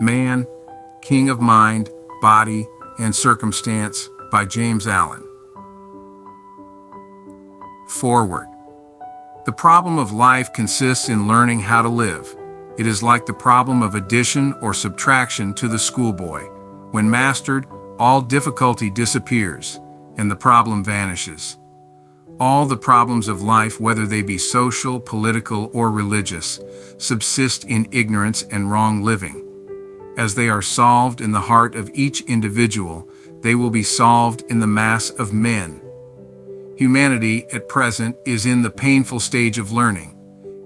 Man, King of Mind, Body, and Circumstance by James Allen. Forward. The problem of life consists in learning how to live. It is like the problem of addition or subtraction to the schoolboy. When mastered, all difficulty disappears, and the problem vanishes. All the problems of life, whether they be social, political, or religious, subsist in ignorance and wrong living. As they are solved in the heart of each individual, they will be solved in the mass of men. Humanity, at present, is in the painful stage of learning.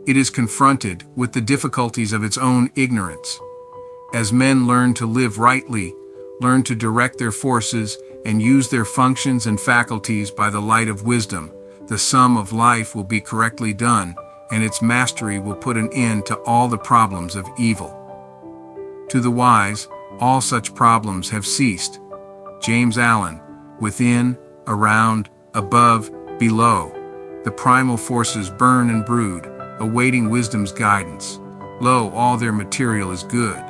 It is confronted with the difficulties of its own ignorance. As men learn to live rightly, learn to direct their forces, and use their functions and faculties by the light of wisdom, the sum of life will be correctly done, and its mastery will put an end to all the problems of evil. To the wise, all such problems have ceased. James Allen. Within, around, above, below, the primal forces burn and brood, awaiting wisdom's guidance. Lo, all their material is good.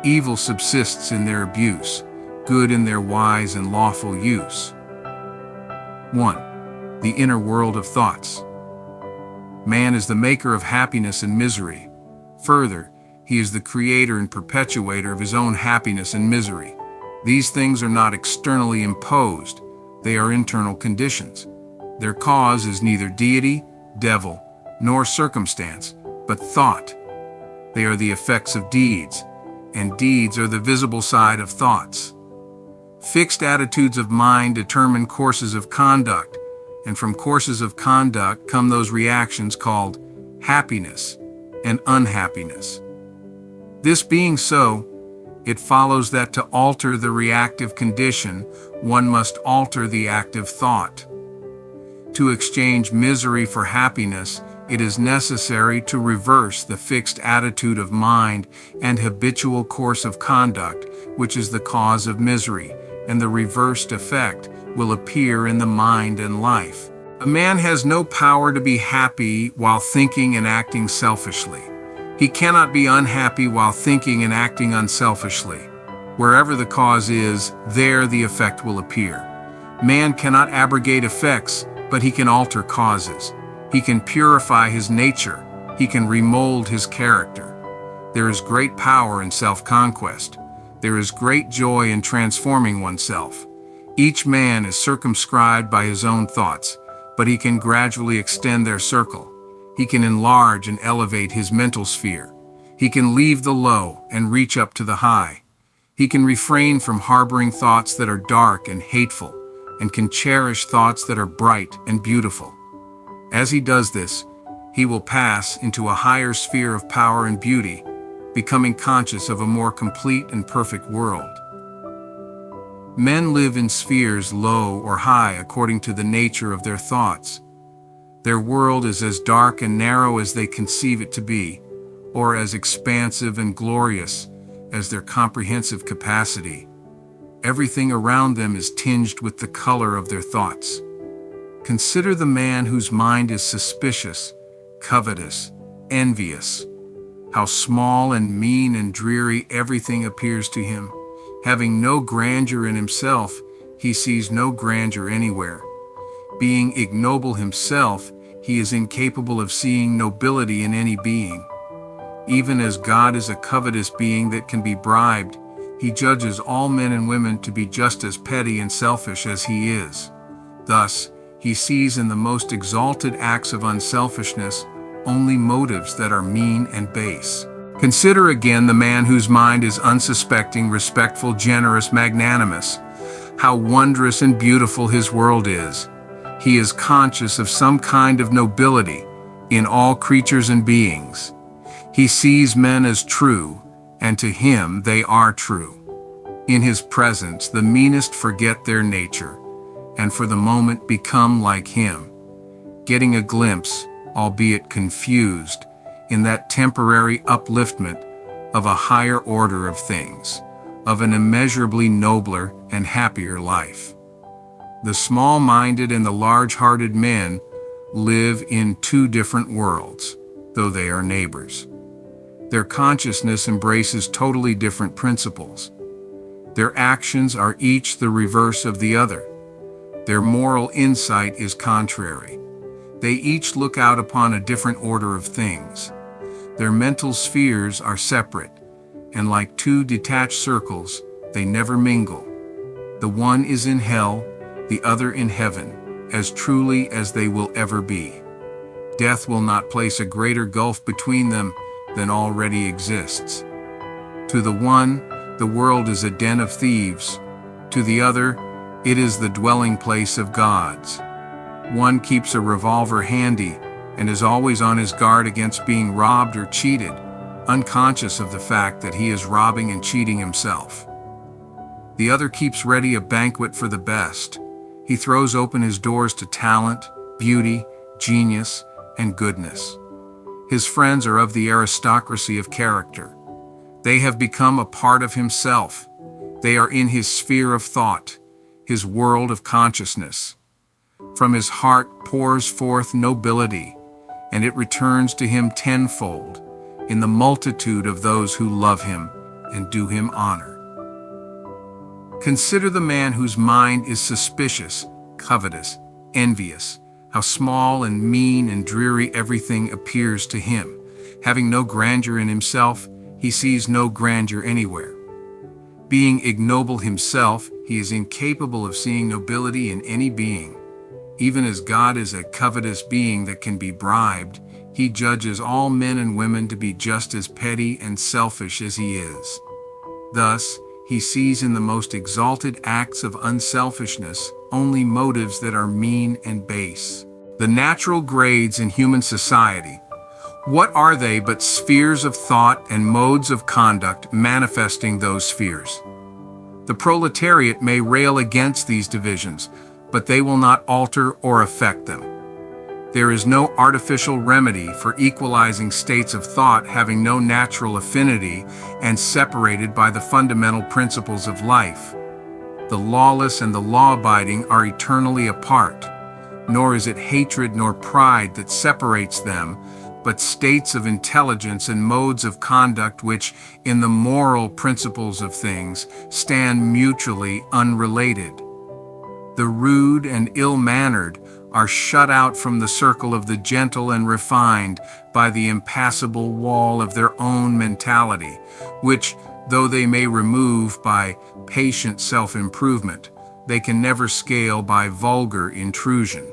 Evil subsists in their abuse, good in their wise and lawful use. 1. The inner world of thoughts. Man is the maker of happiness and misery. Further, he is the creator and perpetuator of his own happiness and misery. These things are not externally imposed, they are internal conditions. Their cause is neither deity, devil, nor circumstance, but thought. They are the effects of deeds, and deeds are the visible side of thoughts. Fixed attitudes of mind determine courses of conduct, and from courses of conduct come those reactions called happiness and unhappiness. This being so, it follows that to alter the reactive condition, one must alter the active thought. To exchange misery for happiness, it is necessary to reverse the fixed attitude of mind and habitual course of conduct, which is the cause of misery, and the reversed effect will appear in the mind and life. A man has no power to be happy while thinking and acting selfishly. He cannot be unhappy while thinking and acting unselfishly. Wherever the cause is, there the effect will appear. Man cannot abrogate effects, but he can alter causes. He can purify his nature. He can remold his character. There is great power in self-conquest. There is great joy in transforming oneself. Each man is circumscribed by his own thoughts, but he can gradually extend their circle. He can enlarge and elevate his mental sphere. He can leave the low and reach up to the high. He can refrain from harboring thoughts that are dark and hateful, and can cherish thoughts that are bright and beautiful. As he does this, he will pass into a higher sphere of power and beauty, becoming conscious of a more complete and perfect world. Men live in spheres low or high according to the nature of their thoughts. Their world is as dark and narrow as they conceive it to be, or as expansive and glorious as their comprehensive capacity. Everything around them is tinged with the color of their thoughts. Consider the man whose mind is suspicious, covetous, envious. How small and mean and dreary everything appears to him. Having no grandeur in himself, he sees no grandeur anywhere. Being ignoble himself, he is incapable of seeing nobility in any being. Even as God is a covetous being that can be bribed, he judges all men and women to be just as petty and selfish as he is. Thus, he sees in the most exalted acts of unselfishness only motives that are mean and base. Consider again the man whose mind is unsuspecting, respectful, generous, magnanimous. How wondrous and beautiful his world is. He is conscious of some kind of nobility in all creatures and beings. He sees men as true, and to him they are true. In his presence, the meanest forget their nature, and for the moment become like him, getting a glimpse, albeit confused, in that temporary upliftment of a higher order of things, of an immeasurably nobler and happier life. The small-minded and the large-hearted men live in two different worlds, though they are neighbors. Their consciousness embraces totally different principles. Their actions are each the reverse of the other. Their moral insight is contrary. They each look out upon a different order of things. Their mental spheres are separate, and like two detached circles, they never mingle. The one is in hell, the other in heaven, as truly as they will ever be. Death will not place a greater gulf between them than already exists. To the one, the world is a den of thieves. To the other, it is the dwelling place of gods. One keeps a revolver handy and is always on his guard against being robbed or cheated, unconscious of the fact that he is robbing and cheating himself. The other keeps ready a banquet for the best. He throws open his doors to talent, beauty, genius, and goodness. His friends are of the aristocracy of character. They have become a part of himself. They are in his sphere of thought, his world of consciousness. From his heart pours forth nobility, and it returns to him tenfold in the multitude of those who love him and do him honor. Consider the man whose mind is suspicious, covetous, envious, how small and mean and dreary everything appears to him. Having no grandeur in himself, he sees no grandeur anywhere. Being ignoble himself, he is incapable of seeing nobility in any being. Even as God is a covetous being that can be bribed, he judges all men and women to be just as petty and selfish as he is. Thus, he sees in the most exalted acts of unselfishness only motives that are mean and base. The natural grades in human society, what are they but spheres of thought and modes of conduct manifesting those spheres? The proletariat may rail against these divisions, but they will not alter or affect them. There is no artificial remedy for equalizing states of thought having no natural affinity and separated by the fundamental principles of life. The lawless and the law-abiding are eternally apart, nor is it hatred nor pride that separates them, but states of intelligence and modes of conduct which, in the moral principles of things, stand mutually unrelated. The rude and ill-mannered are shut out from the circle of the gentle and refined by the impassable wall of their own mentality, which, though they may remove by patient self-improvement, they can never scale by vulgar intrusion.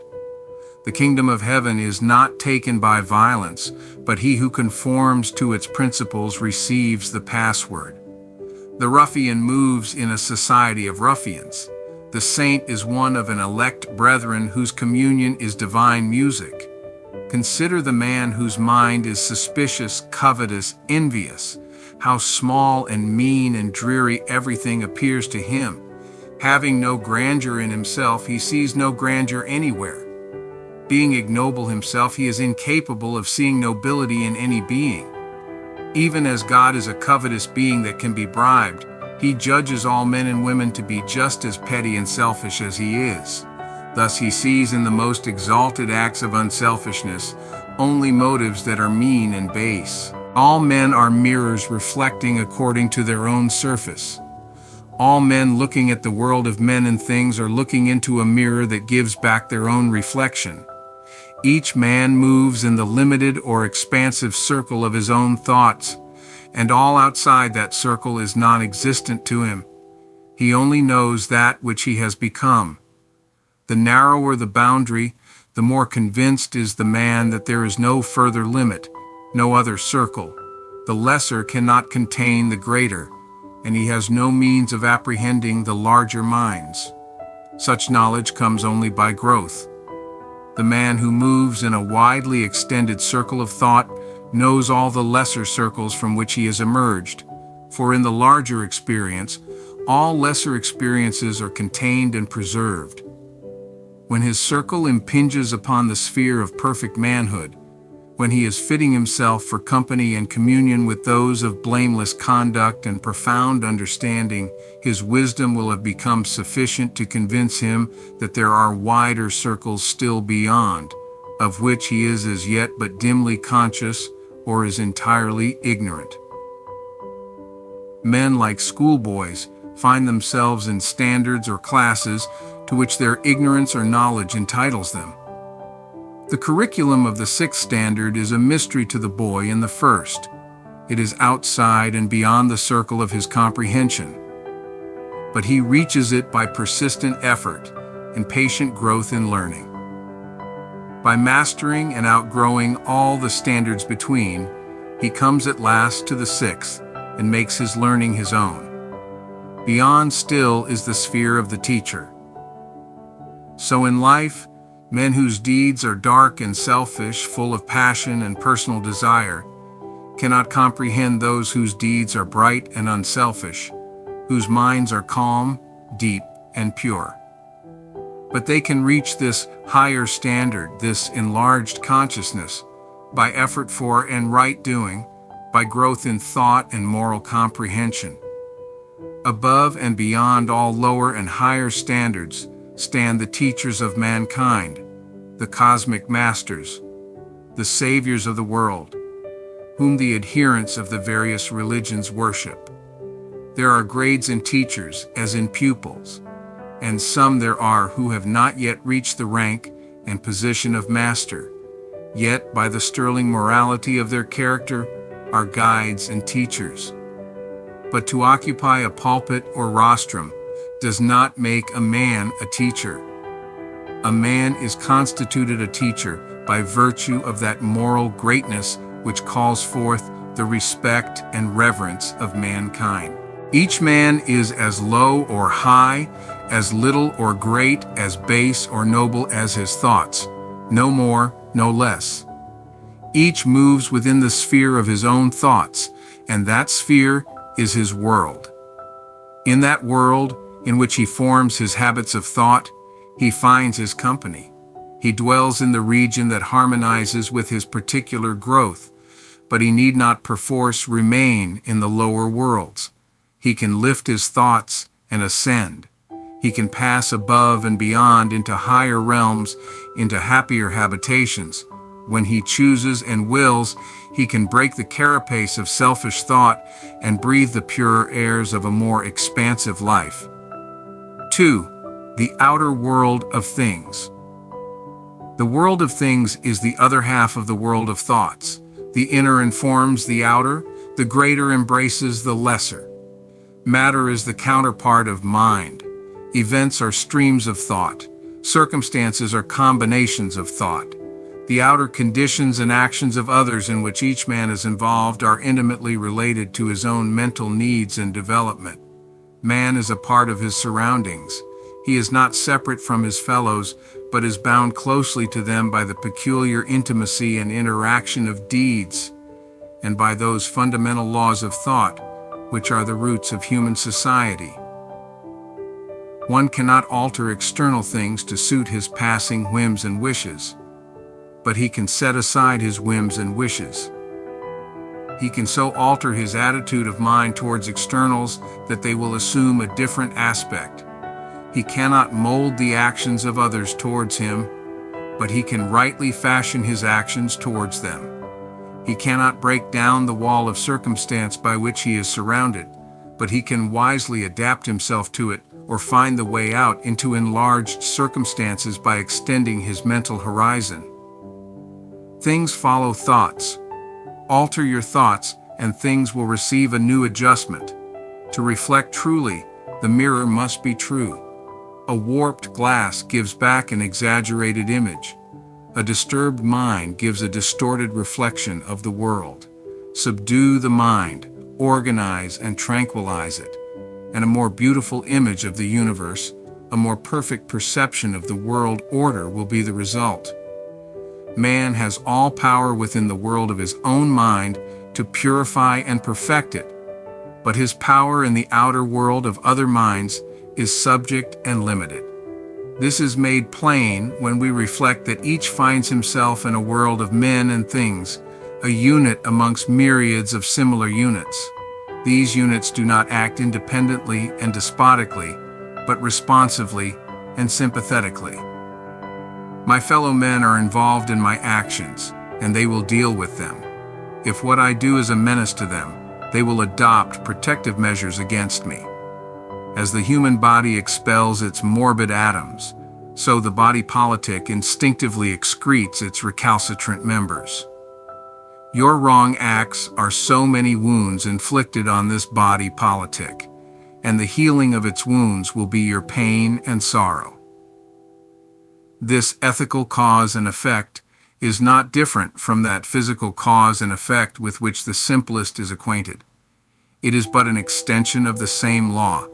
The kingdom of heaven is not taken by violence, but he who conforms to its principles receives the password. The ruffian moves in a society of ruffians. The saint is one of an elect brethren whose communion is divine music. Consider the man whose mind is suspicious, covetous, envious. How small and mean and dreary everything appears to him. Having no grandeur in himself, he sees no grandeur anywhere. Being ignoble himself, he is incapable of seeing nobility in any being. Even as God is a covetous being that can be bribed, he judges all men and women to be just as petty and selfish as he is. Thus he sees in the most exalted acts of unselfishness only motives that are mean and base. All men are mirrors reflecting according to their own surface. All men looking at the world of men and things are looking into a mirror that gives back their own reflection. Each man moves in the limited or expansive circle of his own thoughts, and all outside that circle is non-existent to him. He only knows that which he has become. The narrower the boundary, the more convinced is the man that there is no further limit, no other circle. The lesser cannot contain the greater, and he has no means of apprehending the larger minds. Such knowledge comes only by growth. The man who moves in a widely extended circle of thought knows all the lesser circles from which he has emerged, for in the larger experience, all lesser experiences are contained and preserved. When his circle impinges upon the sphere of perfect manhood, when he is fitting himself for company and communion with those of blameless conduct and profound understanding, his wisdom will have become sufficient to convince him that there are wider circles still beyond, of which he is as yet but dimly conscious, or is entirely ignorant. Men, like schoolboys, find themselves in standards or classes to which their ignorance or knowledge entitles them. The curriculum of the sixth standard is a mystery to the boy in the first. It is outside and beyond the circle of his comprehension. But he reaches it by persistent effort and patient growth in learning. By mastering and outgrowing all the standards between, he comes at last to the sixth and makes his learning his own. Beyond still is the sphere of the teacher. So in life, men whose deeds are dark and selfish, full of passion and personal desire, cannot comprehend those whose deeds are bright and unselfish, whose minds are calm, deep, and pure. But they can reach this higher standard, this enlarged consciousness, by effort for and right doing, by growth in thought and moral comprehension. Above and beyond all lower and higher standards stand the teachers of mankind, the cosmic masters, the saviors of the world, whom the adherents of the various religions worship. There are grades in teachers as in pupils, and some there are who have not yet reached the rank and position of master, yet by the sterling morality of their character are guides and teachers. But to occupy a pulpit or rostrum does not make a man a teacher. A man is constituted a teacher by virtue of that moral greatness which calls forth the respect and reverence of mankind. Each man is as low or high, as little or great, as base or noble as his thoughts, no more, no less. Each moves within the sphere of his own thoughts, and that sphere is his world. In that world, in which he forms his habits of thought, he finds his company. He dwells in the region that harmonizes with his particular growth, but he need not perforce remain in the lower worlds. He can lift his thoughts and ascend. He can pass above and beyond into higher realms, into happier habitations. When he chooses and wills, he can break the carapace of selfish thought and breathe the purer airs of a more expansive life. 2. The outer world of things. The world of things is the other half of the world of thoughts. The inner informs the outer, the greater embraces the lesser. Matter is the counterpart of mind. Events are streams of thought. Circumstances are combinations of thought. The outer conditions and actions of others in which each man is involved are intimately related to his own mental needs and development. Man is a part of his surroundings. He is not separate from his fellows, but is bound closely to them by the peculiar intimacy and interaction of deeds, and by those fundamental laws of thought, which are the roots of human society. One cannot alter external things to suit his passing whims and wishes, but he can set aside his whims and wishes. He can so alter his attitude of mind towards externals that they will assume a different aspect. He cannot mold the actions of others towards him, but he can rightly fashion his actions towards them. He cannot break down the wall of circumstance by which he is surrounded, but he can wisely adapt himself to it or find the way out into enlarged circumstances by extending his mental horizon. Things follow thoughts. Alter your thoughts, and things will receive a new adjustment. To reflect truly, the mirror must be true. A warped glass gives back an exaggerated image. A disturbed mind gives a distorted reflection of the world. Subdue the mind, organize and tranquilize it, and a more beautiful image of the universe, a more perfect perception of the world order will be the result. Man has all power within the world of his own mind to purify and perfect it, but his power in the outer world of other minds is subject and limited. This is made plain when we reflect that each finds himself in a world of men and things, a unit amongst myriads of similar units. These units do not act independently and despotically, but responsively and sympathetically. My fellow men are involved in my actions, and they will deal with them. If what I do is a menace to them, they will adopt protective measures against me. As the human body expels its morbid atoms, so the body politic instinctively excretes its recalcitrant members. Your wrong acts are so many wounds inflicted on this body politic, and the healing of its wounds will be your pain and sorrow. This ethical cause and effect is not different from that physical cause and effect with which the simplest is acquainted. It is but an extension of the same law,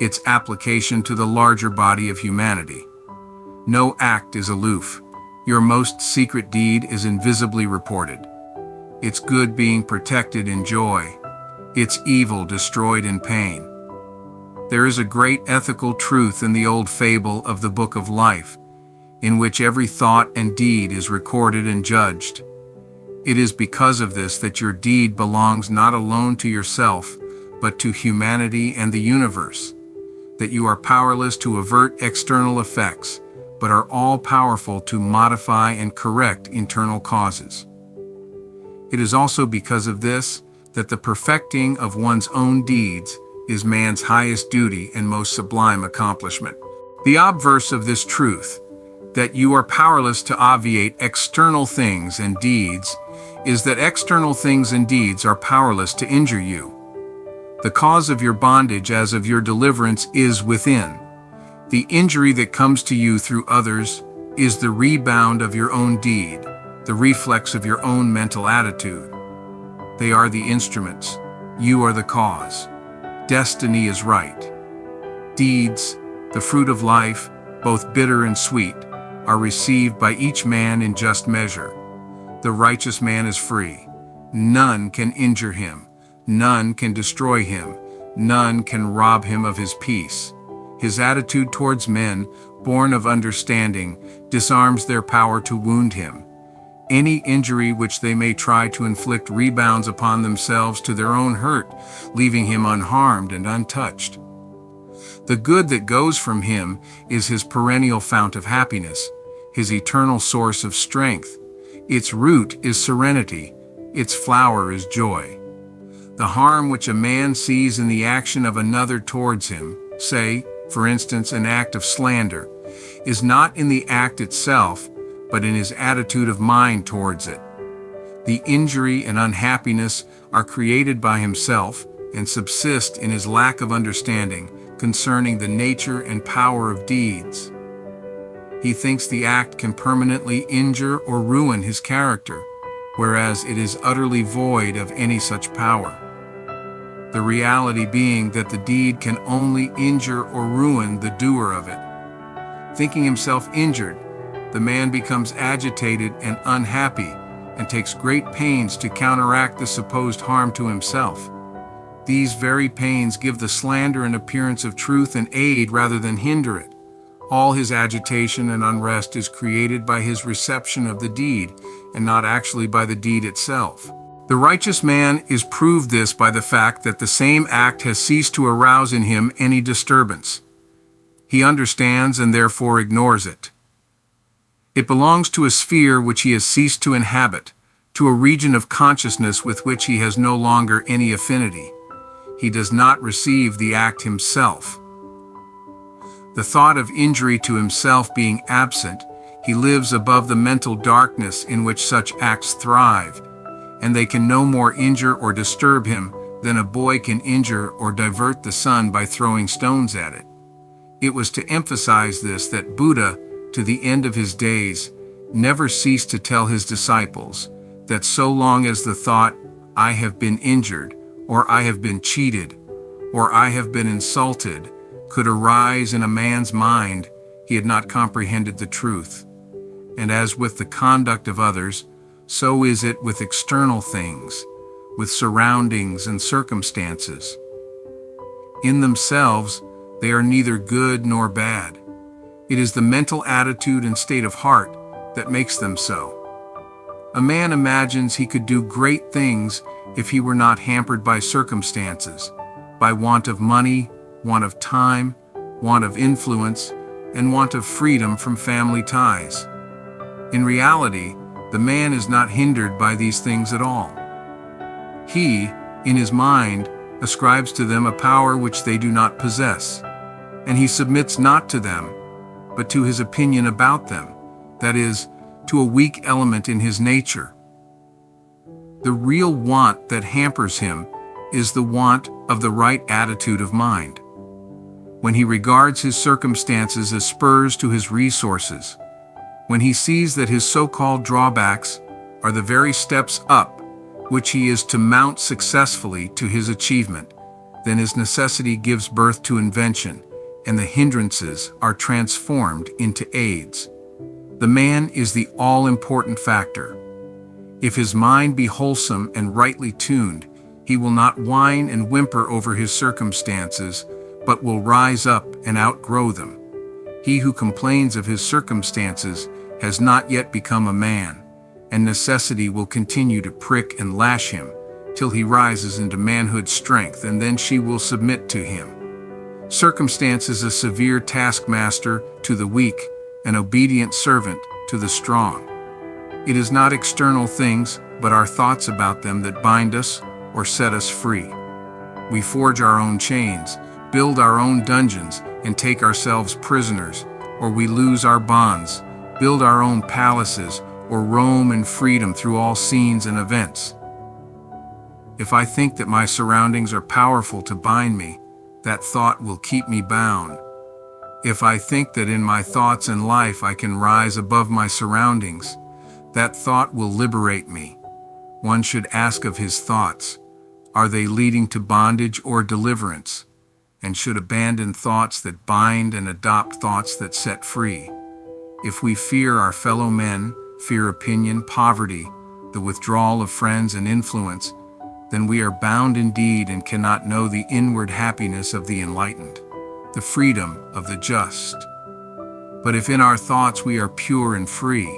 its application to the larger body of humanity. No act is aloof. Your most secret deed is invisibly reported. Its good being protected in joy, its evil destroyed in pain. There is a great ethical truth in the old fable of the Book of Life, in which every thought and deed is recorded and judged. It is because of this that your deed belongs not alone to yourself, but to humanity and the universe, that you are powerless to avert external effects, but are all-powerful to modify and correct internal causes. It is also because of this that the perfecting of one's own deeds is man's highest duty and most sublime accomplishment. The obverse of this truth, that you are powerless to obviate external things and deeds, is that external things and deeds are powerless to injure you. The cause of your bondage as of your deliverance is within. The injury that comes to you through others is the rebound of your own deed, the reflex of your own mental attitude. They are the instruments. You are the cause. Destiny is right. Deeds, the fruit of life, both bitter and sweet, are received by each man in just measure. The righteous man is free. None can injure him. None can destroy him. None can rob him of his peace. His attitude towards men, born of understanding, disarms their power to wound him. Any injury which they may try to inflict rebounds upon themselves to their own hurt, leaving him unharmed and untouched. The good that goes from him is his perennial fount of happiness, his eternal source of strength. Its root is serenity, its flower is joy. The harm which a man sees in the action of another towards him, say, for instance, an act of slander, is not in the act itself, but in his attitude of mind towards it. The injury and unhappiness are created by himself and subsist in his lack of understanding concerning the nature and power of deeds. He thinks the act can permanently injure or ruin his character, whereas it is utterly void of any such power. The reality being that the deed can only injure or ruin the doer of it. Thinking himself injured, the man becomes agitated and unhappy and takes great pains to counteract the supposed harm to himself. These very pains give the slander an appearance of truth and aid rather than hinder it. All his agitation and unrest is created by his reception of the deed, and not actually by the deed itself. The righteous man is proved this by the fact that the same act has ceased to arouse in him any disturbance. He understands and therefore ignores it. It belongs to a sphere which he has ceased to inhabit, to a region of consciousness with which he has no longer any affinity. He does not receive the act himself. The thought of injury to himself being absent, he lives above the mental darkness in which such acts thrive, and they can no more injure or disturb him than a boy can injure or divert the sun by throwing stones at it. It was to emphasize this that Buddha, to the end of his days, never ceased to tell his disciples that so long as the thought, "I have been injured," or "I have been cheated," or "I have been insulted," could arise in a man's mind, he had not comprehended the truth. And as with the conduct of others, so is it with external things, with surroundings and circumstances. In themselves, they are neither good nor bad. It is the mental attitude and state of heart that makes them so. A man imagines he could do great things if he were not hampered by circumstances, by want of money, want of time, want of influence, and want of freedom from family ties. In reality, the man is not hindered by these things at all. He, in his mind, ascribes to them a power which they do not possess, and he submits not to them, but to his opinion about them, that is, to a weak element in his nature. The real want that hampers him is the want of the right attitude of mind. When he regards his circumstances as spurs to his resources, when he sees that his so-called drawbacks are the very steps up which he is to mount successfully to his achievement, then his necessity gives birth to invention, and the hindrances are transformed into aids. The man is the all-important factor. If his mind be wholesome and rightly tuned, he will not whine and whimper over his circumstances, but will rise up and outgrow them. He who complains of his circumstances has not yet become a man, and necessity will continue to prick and lash him till he rises into manhood strength, and then she will submit to him. Circumstance is a severe taskmaster to the weak, an obedient servant to the strong. It is not external things, but our thoughts about them that bind us or set us free. We forge our own chains, build our own dungeons, and take ourselves prisoners, or we lose our bonds, build our own palaces, or roam in freedom through all scenes and events. If I think that my surroundings are powerful to bind me, that thought will keep me bound. If I think that in my thoughts and life I can rise above my surroundings, that thought will liberate me. One should ask of his thoughts, are they leading to bondage or deliverance? And should abandon thoughts that bind and adopt thoughts that set free. If we fear our fellow men, fear opinion, poverty, the withdrawal of friends and influence, then we are bound indeed and cannot know the inward happiness of the enlightened, the freedom of the just. But if in our thoughts we are pure and free,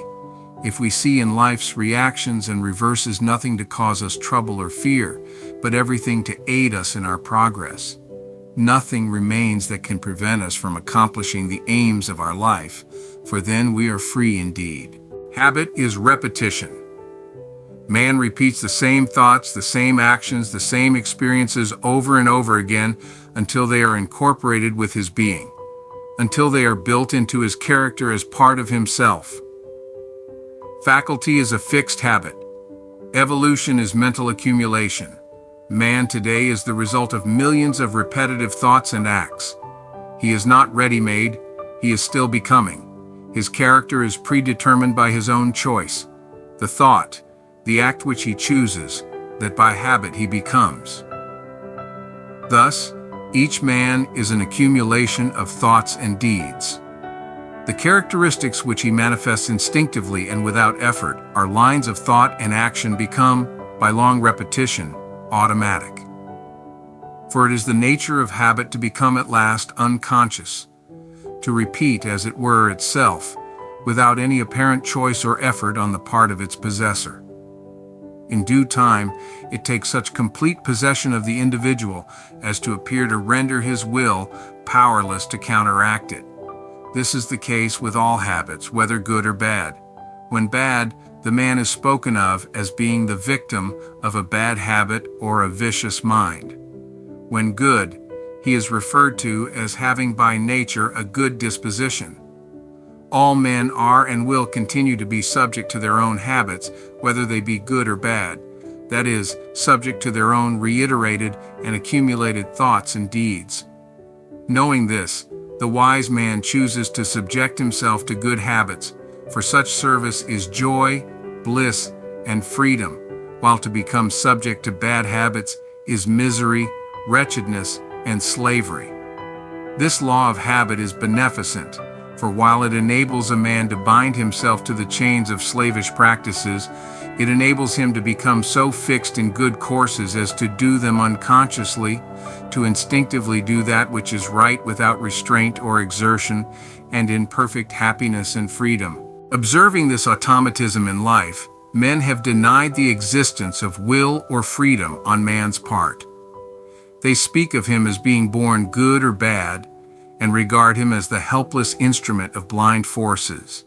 if we see in life's reactions and reverses nothing to cause us trouble or fear, but everything to aid us in our progress, nothing remains that can prevent us from accomplishing the aims of our life, for then we are free indeed. Habit is repetition. Man repeats the same thoughts, the same actions, the same experiences over and over again until they are incorporated with his being, until they are built into his character as part of himself. Faculty is a fixed habit. Evolution is mental accumulation. Man today is the result of millions of repetitive thoughts and acts. He is not ready-made, he is still becoming. His character is predetermined by his own choice. The thought, the act which he chooses, that by habit he becomes. Thus, each man is an accumulation of thoughts and deeds. The characteristics which he manifests instinctively and without effort are lines of thought and action become, by long repetition, automatic. For it is the nature of habit to become at last unconscious, to repeat, as it were, itself, without any apparent choice or effort on the part of its possessor. In due time, it takes such complete possession of the individual as to appear to render his will powerless to counteract it. This is the case with all habits, whether good or bad. When bad, the man is spoken of as being the victim of a bad habit or a vicious mind. When good, he is referred to as having by nature a good disposition. All men are and will continue to be subject to their own habits, whether they be good or bad, that is, subject to their own reiterated and accumulated thoughts and deeds. Knowing this, the wise man chooses to subject himself to good habits, for such service is joy, bliss, and freedom, while to become subject to bad habits is misery, wretchedness, and slavery. This law of habit is beneficent, for while it enables a man to bind himself to the chains of slavish practices, it enables him to become so fixed in good courses as to do them unconsciously, to instinctively do that which is right without restraint or exertion, and in perfect happiness and freedom. Observing this automatism in life, men have denied the existence of will or freedom on man's part. They speak of him as being born good or bad, and regard him as the helpless instrument of blind forces.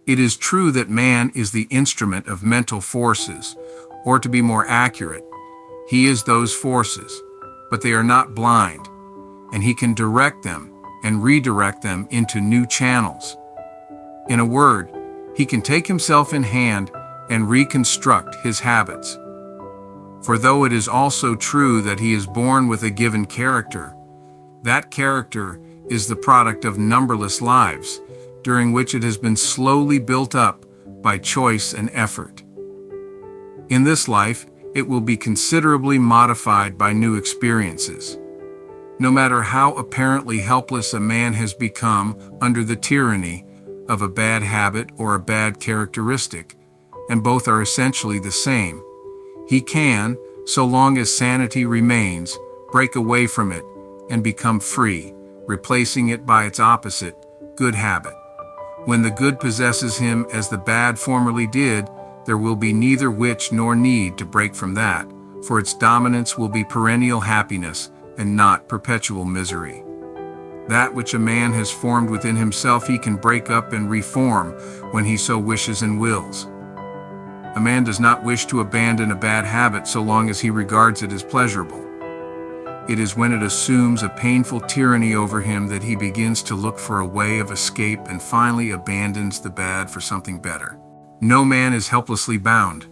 It is true that man is the instrument of mental forces, Or to be more accurate, he is those forces, but they are not blind, and he can direct them and redirect them into new channels. In a word, he can take himself in hand and reconstruct his habits. For though it is also true that he is born with a given character, that character is the product of numberless lives, during which it has been slowly built up by choice and effort. In this life, it will be considerably modified by new experiences. No matter how apparently helpless a man has become under the tyranny of a bad habit or a bad characteristic, and both are essentially the same, he can, so long as sanity remains, break away from it and become free, replacing it by its opposite, good habit. When the good possesses him as the bad formerly did, there will be neither which nor need to break from that, for its dominance will be perennial happiness and not perpetual misery. That which a man has formed within himself he can break up and reform when he so wishes and wills. A man does not wish to abandon a bad habit so long as he regards it as pleasurable. It is when it assumes a painful tyranny over him that he begins to look for a way of escape and finally abandons the bad for something better. No man is helplessly bound.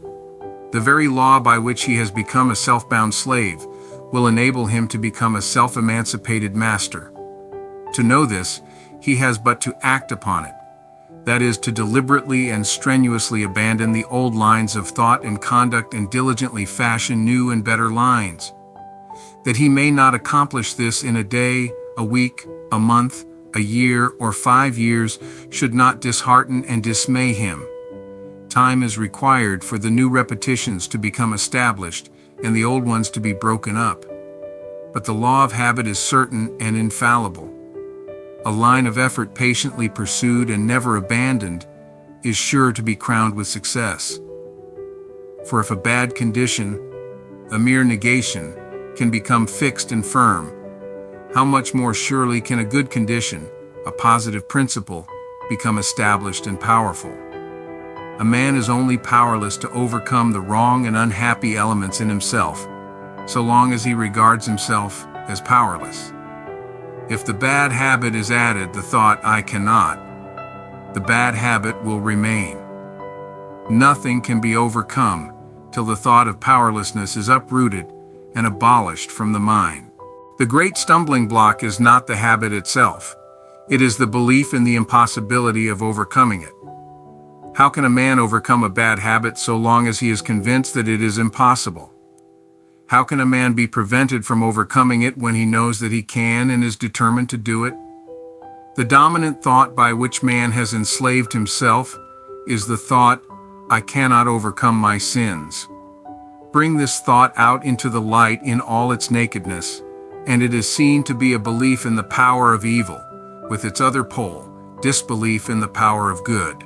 The very law by which he has become a self-bound slave will enable him to become a self-emancipated master. To know this, he has but to act upon it. That is, to deliberately and strenuously abandon the old lines of thought and conduct and diligently fashion new and better lines. That he may not accomplish this in a day, a week, a month, a year, or 5 years should not dishearten and dismay him. Time is required for the new repetitions to become established and the old ones to be broken up. But the law of habit is certain and infallible. A line of effort patiently pursued and never abandoned is sure to be crowned with success. For if a bad condition, a mere negation, can become fixed and firm, how much more surely can a good condition, a positive principle, become established and powerful? A man is only powerless to overcome the wrong and unhappy elements in himself, so long as he regards himself as powerless. If the bad habit is added the thought, I cannot, the bad habit will remain. Nothing can be overcome till the thought of powerlessness is uprooted and abolished from the mind. The great stumbling block is not the habit itself. It is the belief in the impossibility of overcoming it. How can a man overcome a bad habit so long as he is convinced that it is impossible? How can a man be prevented from overcoming it when he knows that he can and is determined to do it? The dominant thought by which man has enslaved himself is the thought, I cannot overcome my sins. Bring this thought out into the light in all its nakedness, and it is seen to be a belief in the power of evil, with its other pole, disbelief in the power of good.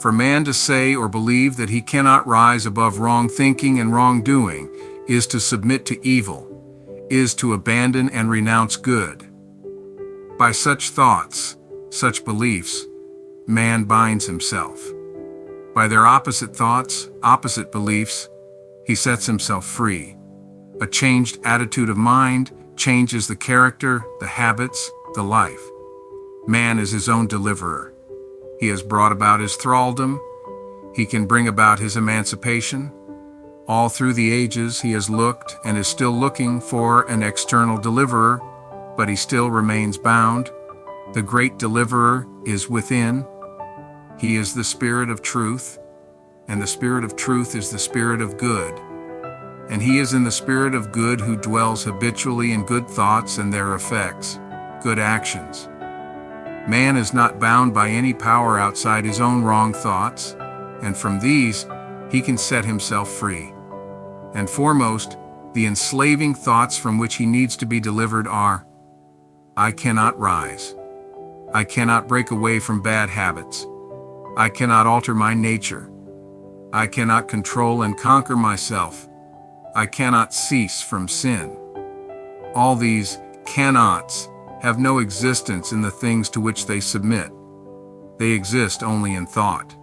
For man to say or believe that he cannot rise above wrong thinking and wrongdoing is to submit to evil, is to abandon and renounce good. By such thoughts, such beliefs, man binds himself. By their opposite thoughts, opposite beliefs, he sets himself free. A changed attitude of mind changes the character, the habits, the life. Man is his own deliverer. He has brought about his thraldom. He can bring about his emancipation. All through the ages he has looked and is still looking for an external deliverer, but he still remains bound. The great deliverer is within. He is the Spirit of truth, and the Spirit of truth is the Spirit of good. And he is in the Spirit of good who dwells habitually in good thoughts and their effects, good actions. Man is not bound by any power outside his own wrong thoughts, and from these he can set himself free. And foremost, the enslaving thoughts from which he needs to be delivered are, I cannot rise. I cannot break away from bad habits. I cannot alter my nature. I cannot control and conquer myself. I cannot cease from sin. All these cannots have no existence in the things to which they submit. They exist only in thought.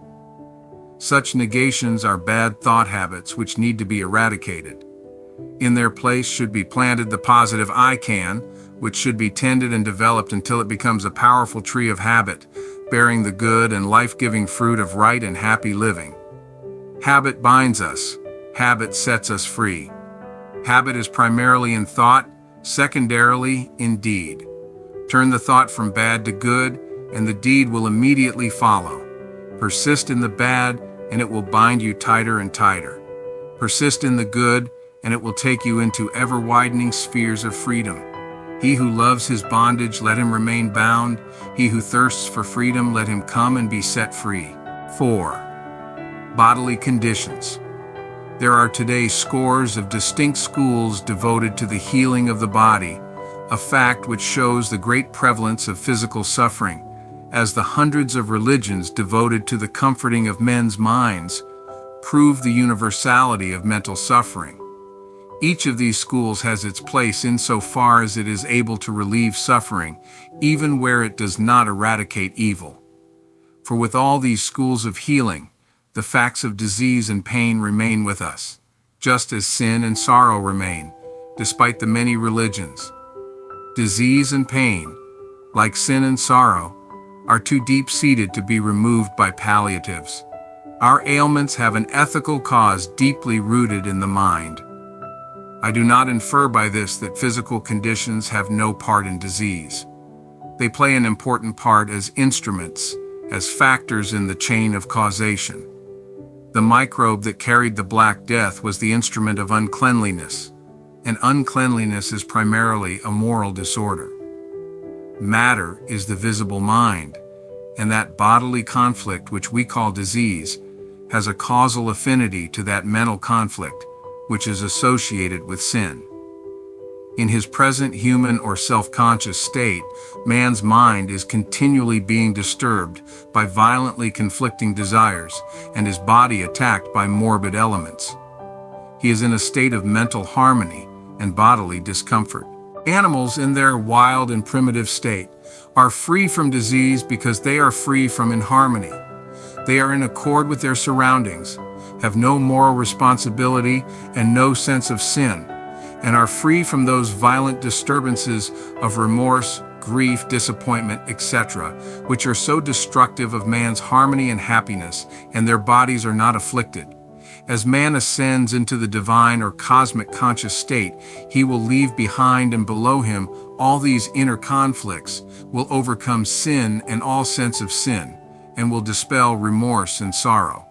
Such negations are bad thought habits which need to be eradicated. In their place should be planted the positive akin, which should be tended and developed until it becomes a powerful tree of habit, bearing the good and life-giving fruit of right and happy living. Habit binds us. Habit sets us free. Habit is primarily in thought, secondarily in deed. Turn the thought from bad to good, and the deed will immediately follow. Persist in the bad, and it will bind you tighter and tighter. Persist in the good, and it will take you into ever-widening spheres of freedom. He who loves his bondage, let him remain bound. He who thirsts for freedom, let him come and be set free. 4. Bodily conditions. There are today scores of distinct schools devoted to the healing of the body, a fact which shows the great prevalence of physical suffering, as the hundreds of religions devoted to the comforting of men's minds prove the universality of mental suffering. Each of these schools has its place insofar as it is able to relieve suffering, even where it does not eradicate evil. For with all these schools of healing, the facts of disease and pain remain with us, just as sin and sorrow remain, despite the many religions. Disease and pain, like sin and sorrow, are too deep-seated to be removed by palliatives. Our ailments have an ethical cause deeply rooted in the mind. I do not infer by this that physical conditions have no part in disease. They play an important part as instruments, as factors in the chain of causation. The microbe that carried the Black Death was the instrument of uncleanliness, and uncleanliness is primarily a moral disorder. Matter is the visible mind, and that bodily conflict which we call disease has a causal affinity to that mental conflict which is associated with sin. In his present human or self-conscious state, man's mind is continually being disturbed by violently conflicting desires and his body attacked by morbid elements. He is in a state of mental harmony and bodily discomfort. Animals in their wild and primitive state are free from disease because they are free from inharmony. They are in accord with their surroundings, have no moral responsibility and no sense of sin, and are free from those violent disturbances of remorse, grief, disappointment, etc., which are so destructive of man's harmony and happiness, and their bodies are not afflicted. As man ascends into the divine or cosmic conscious state, he will leave behind and below him all these inner conflicts, will overcome sin and all sense of sin, and will dispel remorse and sorrow.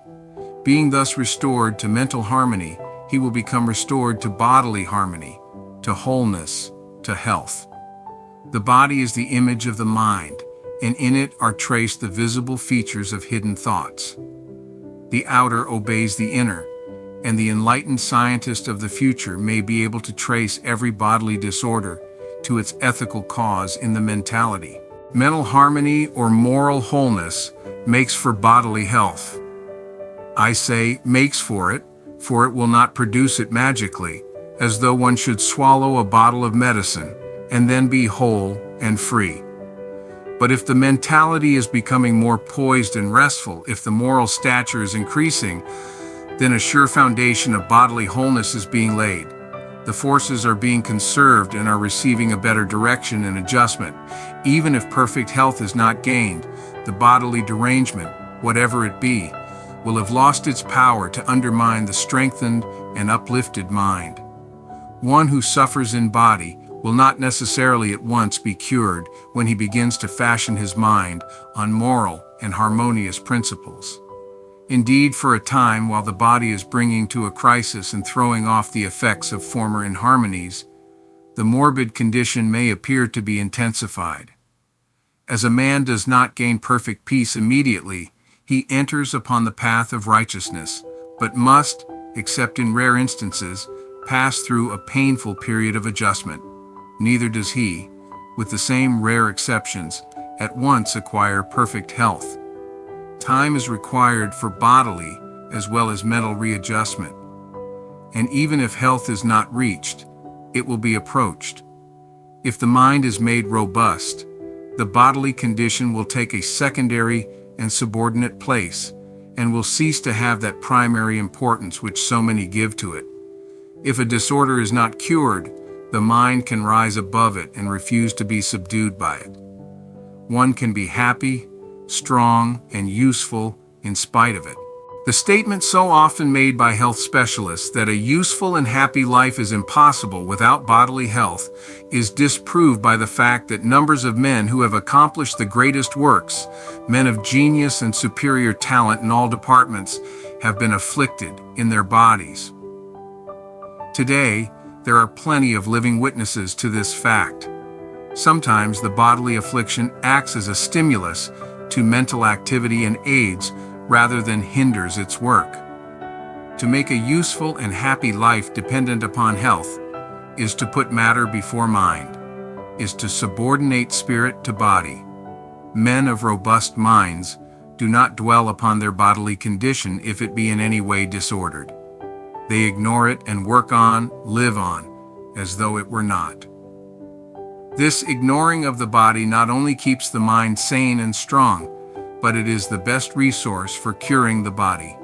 Being thus restored to mental harmony, he will become restored to bodily harmony, to wholeness, to health. The body is the image of the mind, and in it are traced the visible features of hidden thoughts. The outer obeys the inner, and the enlightened scientist of the future may be able to trace every bodily disorder to its ethical cause in the mentality. Mental harmony or moral wholeness makes for bodily health. I say makes for it will not produce it magically, as though one should swallow a bottle of medicine and then be whole and free. But if the mentality is becoming more poised and restful, if the moral stature is increasing, then a sure foundation of bodily wholeness is being laid. The forces are being conserved and are receiving a better direction and adjustment. Even if perfect health is not gained, the bodily derangement, whatever it be, will have lost its power to undermine the strengthened and uplifted mind. One who suffers in body will not necessarily at once be cured when he begins to fashion his mind on moral and harmonious principles. Indeed, for a time, while the body is bringing to a crisis and throwing off the effects of former inharmonies, the morbid condition may appear to be intensified. As a man does not gain perfect peace immediately, he enters upon the path of righteousness, but must, except in rare instances, pass through a painful period of adjustment. Neither does he, with the same rare exceptions, at once acquire perfect health. Time is required for bodily as well as mental readjustment. And even if health is not reached, it will be approached. If the mind is made robust, the bodily condition will take a secondary and subordinate place, and will cease to have that primary importance which so many give to it. If a disorder is not cured, the mind can rise above it and refuse to be subdued by it. One can be happy, strong, and useful in spite of it. The statement so often made by health specialists that a useful and happy life is impossible without bodily health is disproved by the fact that numbers of men who have accomplished the greatest works, men of genius and superior talent in all departments, have been afflicted in their bodies. Today, there are plenty of living witnesses to this fact. Sometimes the bodily affliction acts as a stimulus to mental activity and aids rather than hinders its work. To make a useful and happy life dependent upon health is to put matter before mind, is to subordinate spirit to body. Men of robust minds do not dwell upon their bodily condition if it be in any way disordered. They ignore it and work on, live on, as though it were not. This ignoring of the body not only keeps the mind sane and strong, but it is the best resource for curing the body.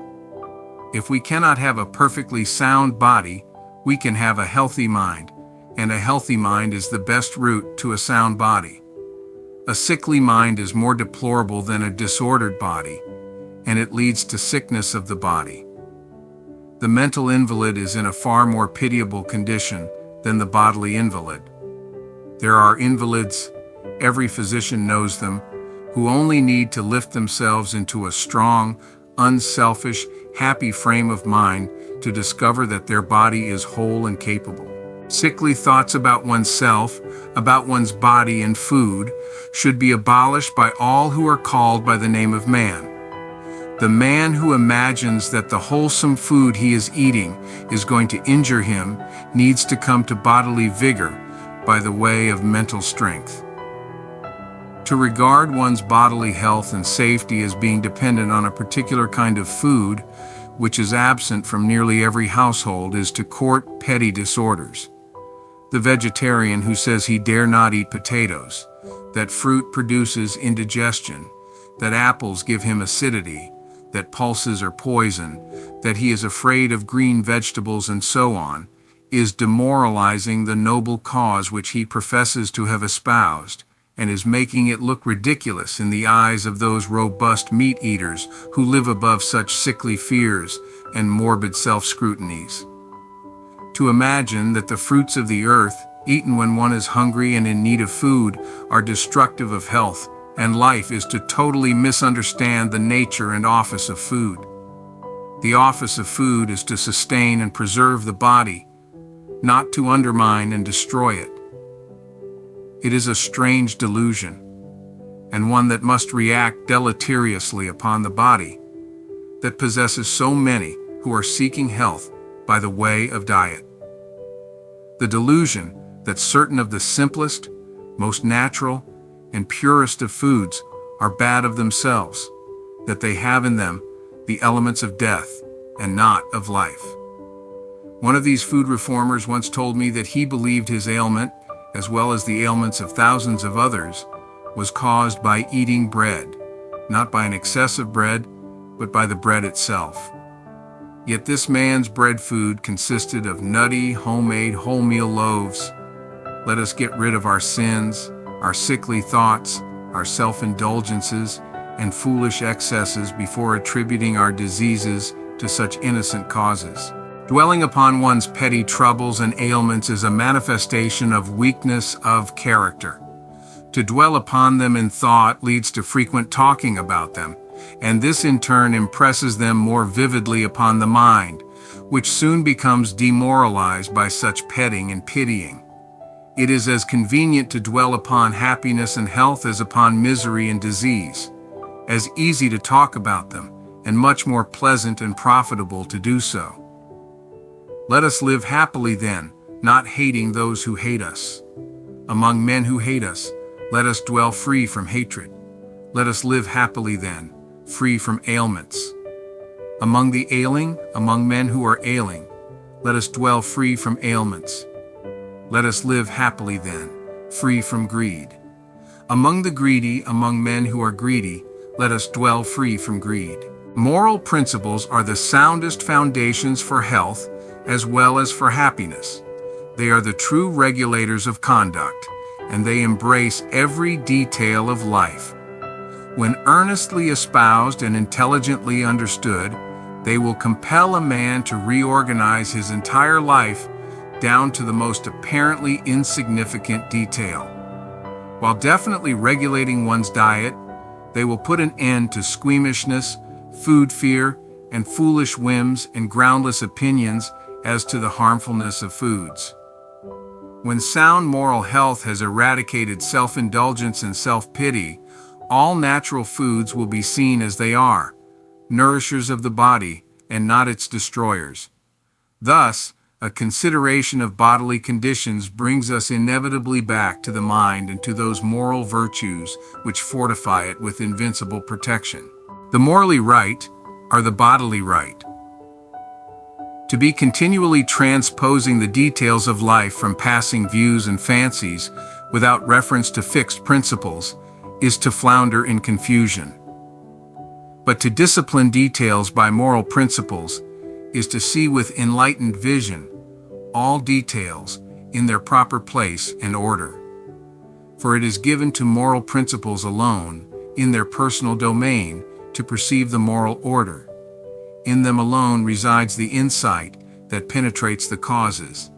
If we cannot have a perfectly sound body, we can have a healthy mind, and a healthy mind is the best route to a sound body. A sickly mind is more deplorable than a disordered body, and it leads to sickness of the body. The mental invalid is in a far more pitiable condition than the bodily invalid. There are invalids, every physician knows them, who only need to lift themselves into a strong, unselfish, happy frame of mind to discover that their body is whole and capable. Sickly thoughts about oneself, about one's body and food, should be abolished by all who are called by the name of man. The man who imagines that the wholesome food he is eating is going to injure him needs to come to bodily vigor by the way of mental strength. To regard one's bodily health and safety as being dependent on a particular kind of food, which is absent from nearly every household, is to court petty disorders. The vegetarian who says he dare not eat potatoes, that fruit produces indigestion, that apples give him acidity, that pulses are poison, that he is afraid of green vegetables and so on, is demoralizing the noble cause which he professes to have espoused, and is making it look ridiculous in the eyes of those robust meat-eaters who live above such sickly fears and morbid self-scrutinies. To imagine that the fruits of the earth, eaten when one is hungry and in need of food, are destructive of health and life is to totally misunderstand the nature and office of food. The office of food is to sustain and preserve the body, not to undermine and destroy it. It is a strange delusion, and one that must react deleteriously upon the body, that possesses so many who are seeking health by the way of diet. The delusion that certain of the simplest, most natural, and purest of foods are bad of themselves, that they have in them the elements of death and not of life. One of these food reformers once told me that he believed his ailment, as well as the ailments of thousands of others, was caused by eating bread, not by an excess of bread, but by the bread itself. Yet this man's bread food consisted of nutty, homemade wholemeal loaves. Let us get rid of our sins, our sickly thoughts, our self-indulgences, and foolish excesses before attributing our diseases to such innocent causes. Dwelling upon one's petty troubles and ailments is a manifestation of weakness of character. To dwell upon them in thought leads to frequent talking about them, and this in turn impresses them more vividly upon the mind, which soon becomes demoralized by such petting and pitying. It is as convenient to dwell upon happiness and health as upon misery and disease, as easy to talk about them, and much more pleasant and profitable to do so. Let us live happily then, not hating those who hate us. Among men who hate us, let us dwell free from hatred. Let us live happily then, free from ailments. Among the ailing, among men who are ailing, let us dwell free from ailments. Let us live happily then, free from greed. Among the greedy, among men who are greedy, let us dwell free from greed. Moral principles are the soundest foundations for health as well as for happiness. They are the true regulators of conduct, and they embrace every detail of life. When earnestly espoused and intelligently understood, they will compel a man to reorganize his entire life down to the most apparently insignificant detail. While definitely regulating one's diet, they will put an end to squeamishness, food fear, and foolish whims and groundless opinions as to the harmfulness of foods. When sound moral health has eradicated self-indulgence and self-pity, all natural foods will be seen as they are, nourishers of the body and not its destroyers. Thus, a consideration of bodily conditions brings us inevitably back to the mind and to those moral virtues which fortify it with invincible protection. The morally right are the bodily right. To be continually transposing the details of life from passing views and fancies without reference to fixed principles is to flounder in confusion. But to discipline details by moral principles is to see with enlightened vision all details in their proper place and order. For it is given to moral principles alone, in their personal domain, to perceive the moral order. In them alone resides the insight that penetrates the causes,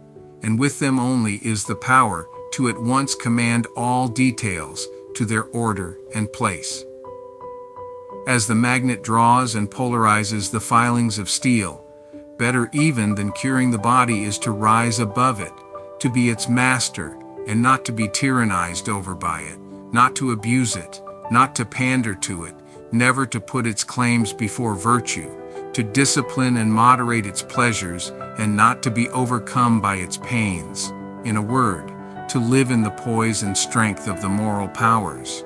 and with them only is the power to at once command all details to their order and place. As the magnet draws and polarizes the filings of steel, better even than curing the body is to rise above it, to be its master, and not to be tyrannized over by it, not to abuse it, not to pander to it, never to put its claims before virtue, to discipline and moderate its pleasures, and not to be overcome by its pains. In a word, to live in the poise and strength of the moral powers.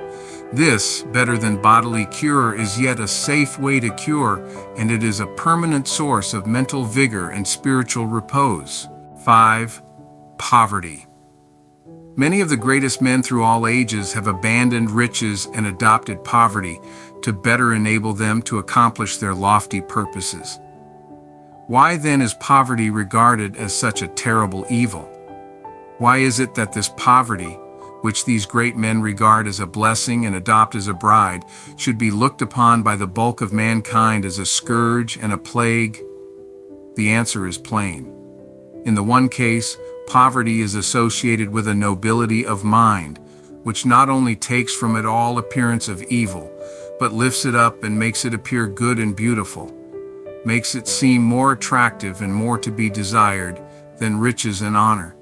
This, better than bodily cure, is yet a safe way to cure, and it is a permanent source of mental vigor and spiritual repose. 5. Poverty. Many of the greatest men through all ages have abandoned riches and adopted poverty to better enable them to accomplish their lofty purposes. Why then is poverty regarded as such a terrible evil? Why is it that this poverty, which these great men regard as a blessing and adopt as a bride, should be looked upon by the bulk of mankind as a scourge and a plague? The answer is plain. In the one case, poverty is associated with a nobility of mind, which not only takes from it all appearance of evil, but lifts it up and makes it appear good and beautiful, makes it seem more attractive and more to be desired than riches and honor.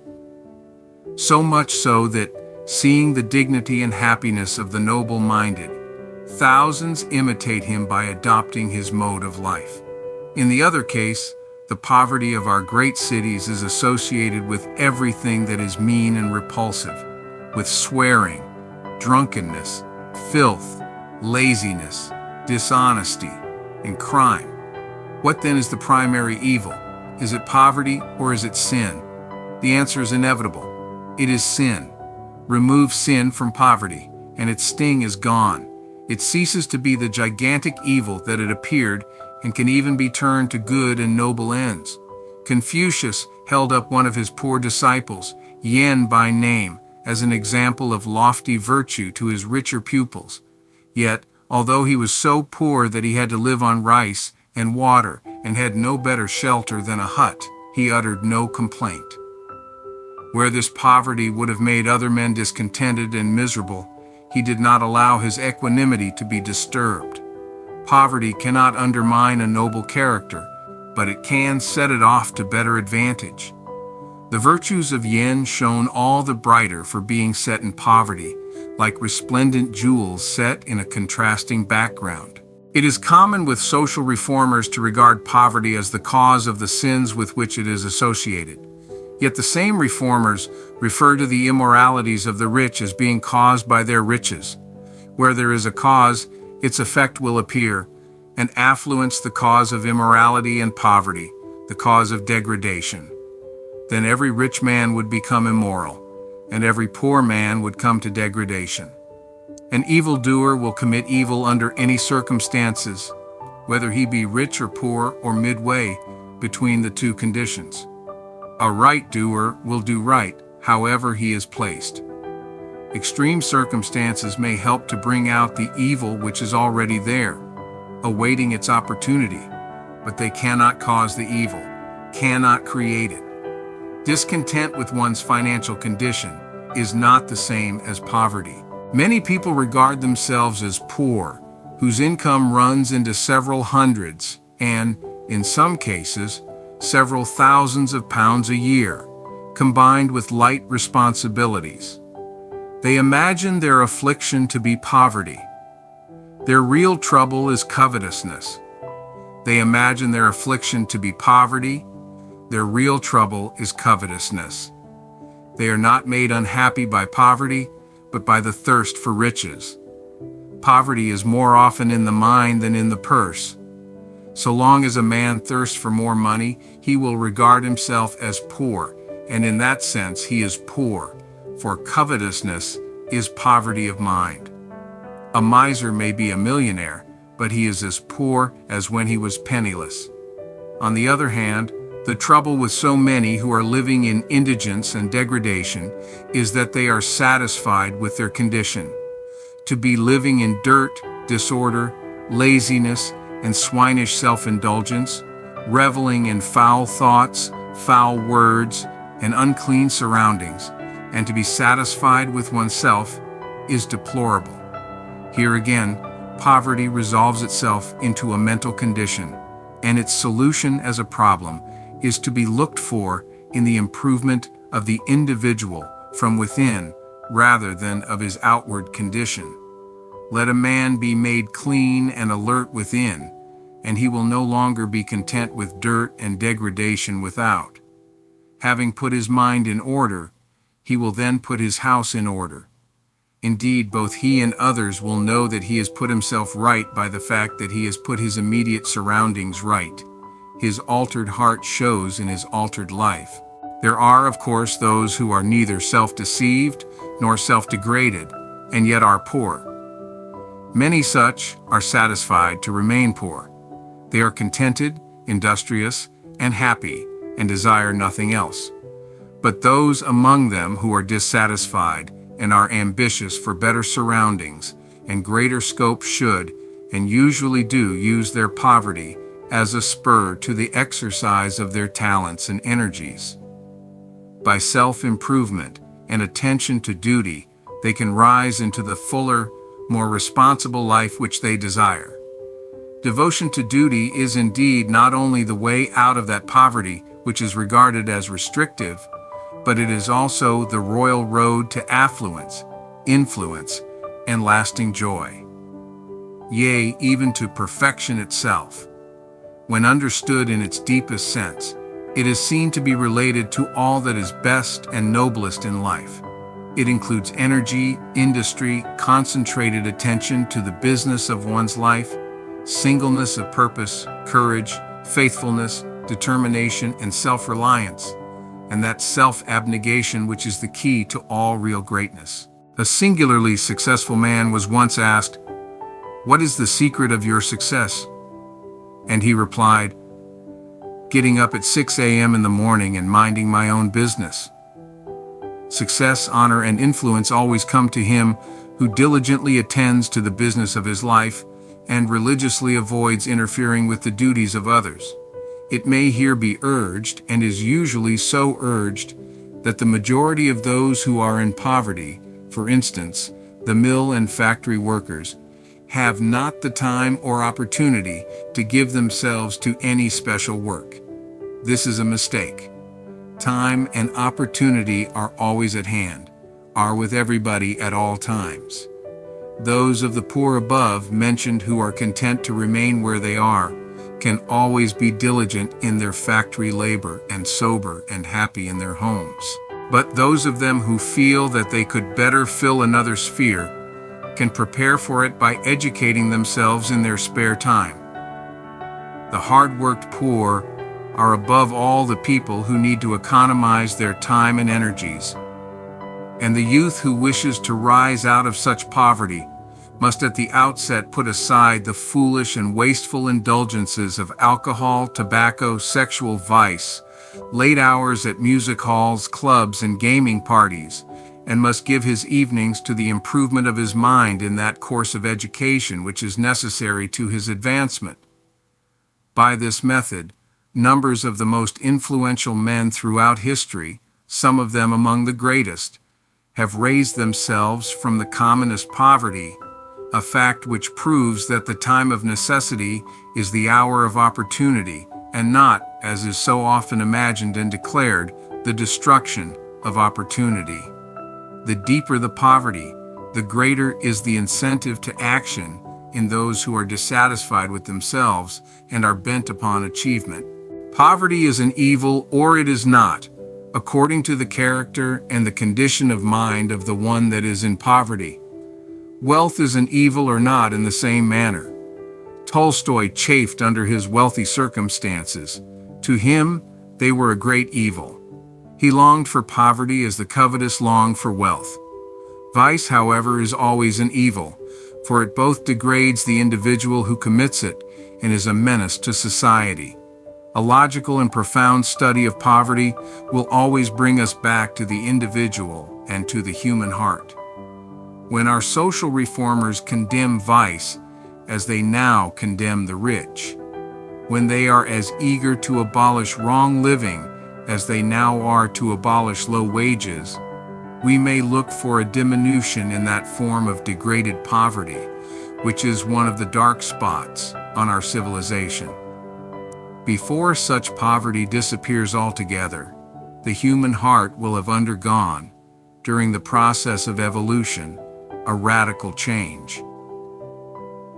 So much so that, seeing the dignity and happiness of the noble-minded, thousands imitate him by adopting his mode of life. In the other case, the poverty of our great cities is associated with everything that is mean and repulsive, with swearing, drunkenness, filth, laziness, dishonesty, and crime. What then is the primary evil? Is it poverty or is it sin? The answer is inevitable. It is sin. Remove sin from poverty, and its sting is gone. It ceases to be the gigantic evil that it appeared and can even be turned to good and noble ends. Confucius held up one of his poor disciples, Yen by name, as an example of lofty virtue to his richer pupils. Yet, although he was so poor that he had to live on rice and water and had no better shelter than a hut, he uttered no complaint. Where this poverty would have made other men discontented and miserable, he did not allow his equanimity to be disturbed. Poverty cannot undermine a noble character, but it can set it off to better advantage. The virtues of Yen shone all the brighter for being set in poverty, like resplendent jewels set in a contrasting background. It is common with social reformers to regard poverty as the cause of the sins with which it is associated. Yet the same reformers refer to the immoralities of the rich as being caused by their riches. Where there is a cause, its effect will appear, and affluence the cause of immorality and poverty, the cause of degradation. Then every rich man would become immoral, and every poor man would come to degradation. An evildoer will commit evil under any circumstances, whether he be rich or poor or midway between the two conditions. A right doer will do right, however he is placed. Extreme circumstances may help to bring out the evil which is already there, awaiting its opportunity, but they cannot cause the evil, cannot create it. Discontent with one's financial condition is not the same as poverty. Many people regard themselves as poor, whose income runs into several hundreds and, in some cases, several thousands of pounds a year, combined with light responsibilities. They imagine their affliction to be poverty. Their real trouble is covetousness. They imagine their affliction to be poverty. Their real trouble is covetousness. They are not made unhappy by poverty, but by the thirst for riches. Poverty is more often in the mind than in the purse. So long as a man thirsts for more money, he will regard himself as poor, and in that sense he is poor, for covetousness is poverty of mind. A miser may be a millionaire, but he is as poor as when he was penniless. On the other hand, the trouble with so many who are living in indigence and degradation is that they are satisfied with their condition. To be living in dirt, disorder, laziness, and swinish self-indulgence, reveling in foul thoughts, foul words, and unclean surroundings, and to be satisfied with oneself is deplorable. Here again, poverty resolves itself into a mental condition, and its solution as a problem is to be looked for in the improvement of the individual from within rather than of his outward condition. Let a man be made clean and alert within, and he will no longer be content with dirt and degradation without. Having put his mind in order, he will then put his house in order. Indeed, both he and others will know that he has put himself right by the fact that he has put his immediate surroundings right. His altered heart shows in his altered life. There are, of course, those who are neither self-deceived nor self-degraded, and yet are poor. Many such are satisfied to remain poor. They are contented, industrious, and happy, and desire nothing else. But those among them who are dissatisfied and are ambitious for better surroundings and greater scope should, and usually do, use their poverty as a spur to the exercise of their talents and energies. By self-improvement and attention to duty, they can rise into the fuller, more responsible life which they desire. Devotion to duty is indeed not only the way out of that poverty which is regarded as restrictive, but it is also the royal road to affluence, influence, and lasting joy. Yea, even to perfection itself. When understood in its deepest sense, it is seen to be related to all that is best and noblest in life. It includes energy, industry, concentrated attention to the business of one's life, singleness of purpose, courage, faithfulness, determination, and self-reliance, and that self-abnegation which is the key to all real greatness. A singularly successful man was once asked, "What is the secret of your success?" And he replied, "Getting up at 6 a.m. in the morning and minding my own business." Success, honor, and influence always come to him who diligently attends to the business of his life and religiously avoids interfering with the duties of others. It may here be urged, and is usually so urged, that the majority of those who are in poverty, for instance, the mill and factory workers, have not the time or opportunity to give themselves to any special work. This is a mistake. Time and opportunity are always at hand, are with everybody at all times. Those of the poor above mentioned who are content to remain where they are can always be diligent in their factory labor and sober and happy in their homes. But those of them who feel that they could better fill another sphere can prepare for it by educating themselves in their spare time. The hard-worked poor are above all the people who need to economize their time and energies. And the youth who wishes to rise out of such poverty must at the outset put aside the foolish and wasteful indulgences of alcohol, tobacco, sexual vice, late hours at music halls, clubs, and gaming parties, and must give his evenings to the improvement of his mind in that course of education which is necessary to his advancement. By this method, numbers of the most influential men throughout history, some of them among the greatest, have raised themselves from the commonest poverty, a fact which proves that the time of necessity is the hour of opportunity, and not, as is so often imagined and declared, the destruction of opportunity. The deeper the poverty, the greater is the incentive to action in those who are dissatisfied with themselves and are bent upon achievement. Poverty is an evil or it is not, according to the character and the condition of mind of the one that is in poverty. Wealth is an evil or not in the same manner. Tolstoy chafed under his wealthy circumstances. To him, they were a great evil. He longed for poverty as the covetous long for wealth. Vice, however, is always an evil, for it both degrades the individual who commits it and is a menace to society. A logical and profound study of poverty will always bring us back to the individual and to the human heart. When our social reformers condemn vice as they now condemn the rich, when they are as eager to abolish wrong living as they now are to abolish low wages, we may look for a diminution in that form of degraded poverty, which is one of the dark spots on our civilization. Before such poverty disappears altogether, the human heart will have undergone, during the process of evolution, a radical change.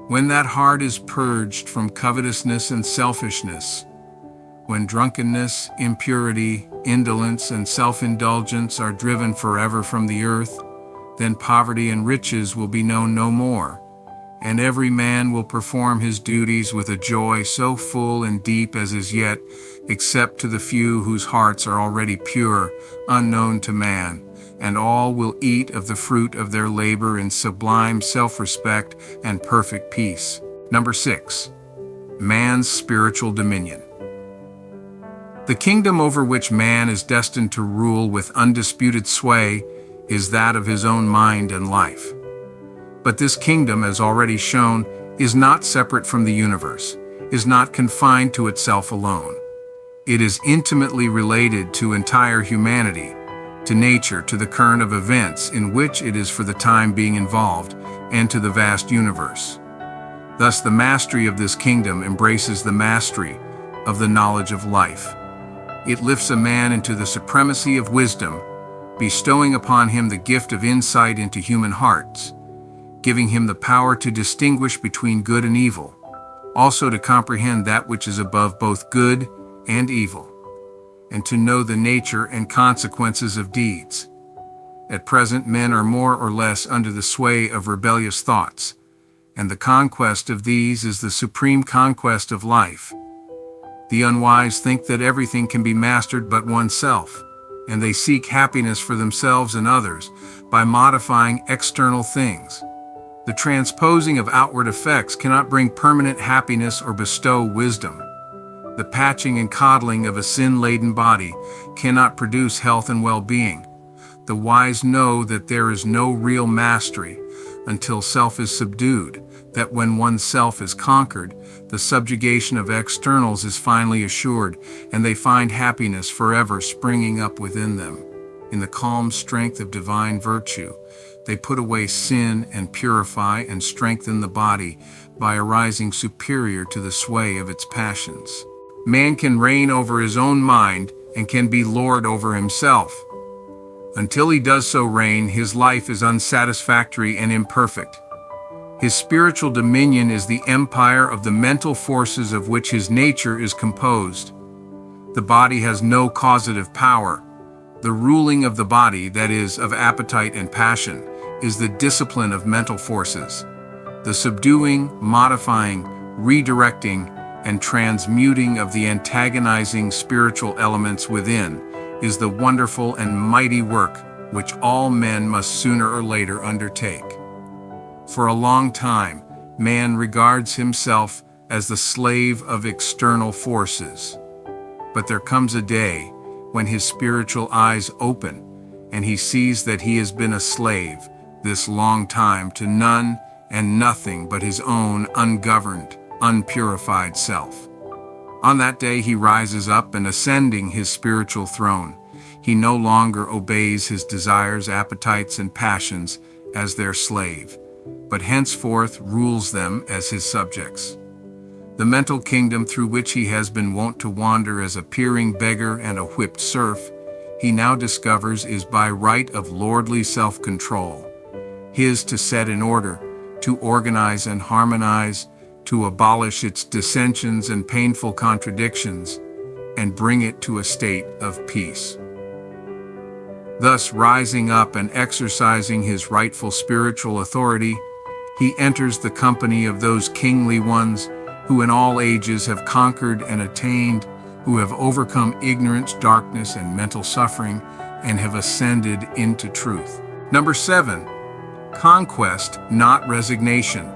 When that heart is purged from covetousness and selfishness, when drunkenness, impurity, indolence, and self-indulgence are driven forever from the earth, then poverty and riches will be known no more, and every man will perform his duties with a joy so full and deep as is yet, except to the few whose hearts are already pure, unknown to man, and all will eat of the fruit of their labor in sublime self-respect and perfect peace. Number 6. Man's spiritual dominion. The kingdom over which man is destined to rule with undisputed sway is that of his own mind and life. But this kingdom, as already shown, is not separate from the universe, is not confined to itself alone. It is intimately related to entire humanity, to nature, to the current of events in which it is for the time being involved, and to the vast universe. Thus, the mastery of this kingdom embraces the mastery of the knowledge of life. It lifts a man into the supremacy of wisdom, bestowing upon him the gift of insight into human hearts, giving him the power to distinguish between good and evil, also to comprehend that which is above both good and evil, and to know the nature and consequences of deeds. At present, men are more or less under the sway of rebellious thoughts, and the conquest of these is the supreme conquest of life. The unwise think that everything can be mastered but oneself, and they seek happiness for themselves and others by modifying external things. The transposing of outward effects cannot bring permanent happiness or bestow wisdom. The patching and coddling of a sin-laden body cannot produce health and well-being. The wise know that there is no real mastery until self is subdued, that when oneself is conquered, the subjugation of externals is finally assured, and they find happiness forever springing up within them. In the calm strength of divine virtue, they put away sin and purify and strengthen the body by arising superior to the sway of its passions. Man can reign over his own mind and can be lord over himself. Until he does so reign, his life is unsatisfactory and imperfect. His spiritual dominion is the empire of the mental forces of which his nature is composed. The body has no causative power. The ruling of the body, that is, of appetite and passion, is the discipline of mental forces. The subduing, modifying, redirecting, and transmuting of the antagonizing spiritual elements within is the wonderful and mighty work which all men must sooner or later undertake. For a long time, man regards himself as the slave of external forces. But there comes a day when his spiritual eyes open and he sees that he has been a slave this long time to none and nothing but his own ungoverned, unpurified self. On that day he rises up and ascending his spiritual throne, he no longer obeys his desires, appetites, and passions as their slave, but henceforth rules them as his subjects. The mental kingdom through which he has been wont to wander as a peering beggar and a whipped serf, he now discovers is by right of lordly self-control, his to set in order, to organize and harmonize, to abolish its dissensions and painful contradictions, and bring it to a state of peace. Thus, rising up and exercising his rightful spiritual authority, he enters the company of those kingly ones who in all ages have conquered and attained, who have overcome ignorance, darkness, and mental suffering, and have ascended into truth. Number 7, conquest, not resignation.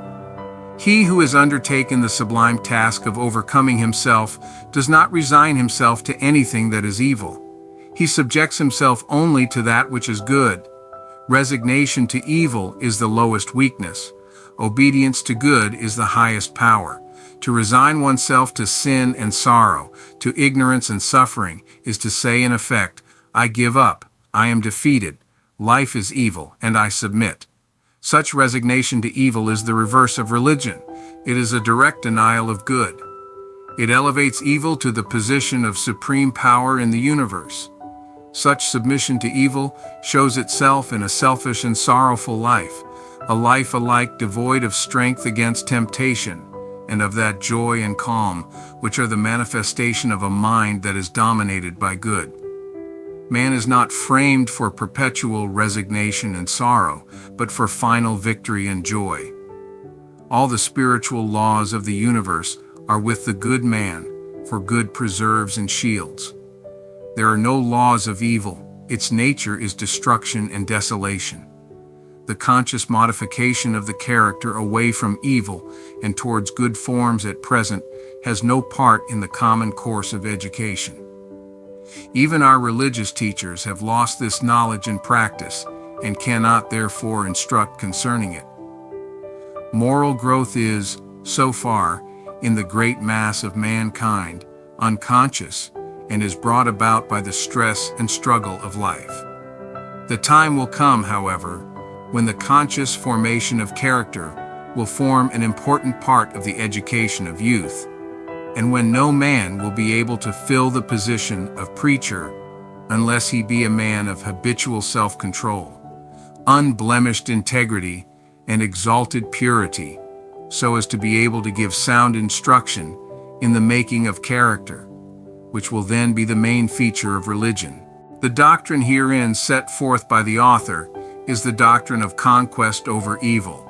He who has undertaken the sublime task of overcoming himself does not resign himself to anything that is evil. He subjects himself only to that which is good. Resignation to evil is the lowest weakness. Obedience to good is the highest power. To resign oneself to sin and sorrow, to ignorance and suffering, is to say in effect, I give up, I am defeated, life is evil, and I submit. Such resignation to evil is the reverse of religion. It is a direct denial of good. It elevates evil to the position of supreme power in the universe. Such submission to evil shows itself in a selfish and sorrowful life, a life alike devoid of strength against temptation, and of that joy and calm which are the manifestation of a mind that is dominated by good. Man is not framed for perpetual resignation and sorrow, but for final victory and joy. All the spiritual laws of the universe are with the good man, for good preserves and shields. There are no laws of evil, its nature is destruction and desolation. The conscious modification of the character away from evil and towards good forms at present has no part in the common course of education. Even our religious teachers have lost this knowledge and practice, and cannot therefore instruct concerning it. Moral growth is, so far, in the great mass of mankind, unconscious, and is brought about by the stress and struggle of life. The time will come, however, when the conscious formation of character will form an important part of the education of youth, and when no man will be able to fill the position of preacher unless he be a man of habitual self-control, unblemished integrity, and exalted purity, so as to be able to give sound instruction in the making of character, which will then be the main feature of religion. The doctrine herein set forth by the author is the doctrine of conquest over evil,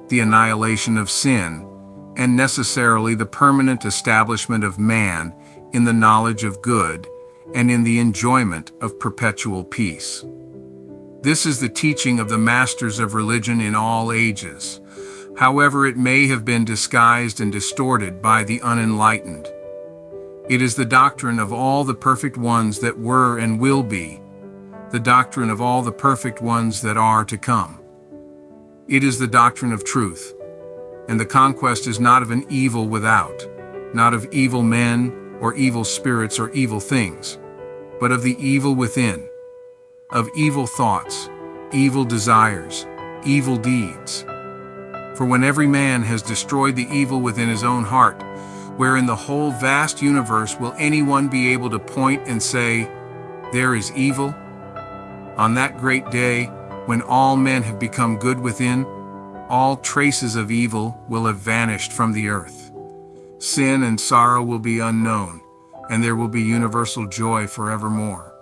the annihilation of sin, and necessarily the permanent establishment of man in the knowledge of good and in the enjoyment of perpetual peace. This is the teaching of the masters of religion in all ages, however it may have been disguised and distorted by the unenlightened. It is the doctrine of all the perfect ones that were and will be, the doctrine of all the perfect ones that are to come. It is the doctrine of truth, and the conquest is not of an evil without, not of evil men or evil spirits or evil things, but of the evil within, of evil thoughts, evil desires, evil deeds. For when every man has destroyed the evil within his own heart, where in the whole vast universe will anyone be able to point and say, there is evil? On that great day, when all men have become good within, all traces of evil will have vanished from the earth. Sin and sorrow will be unknown, and there will be universal joy forevermore.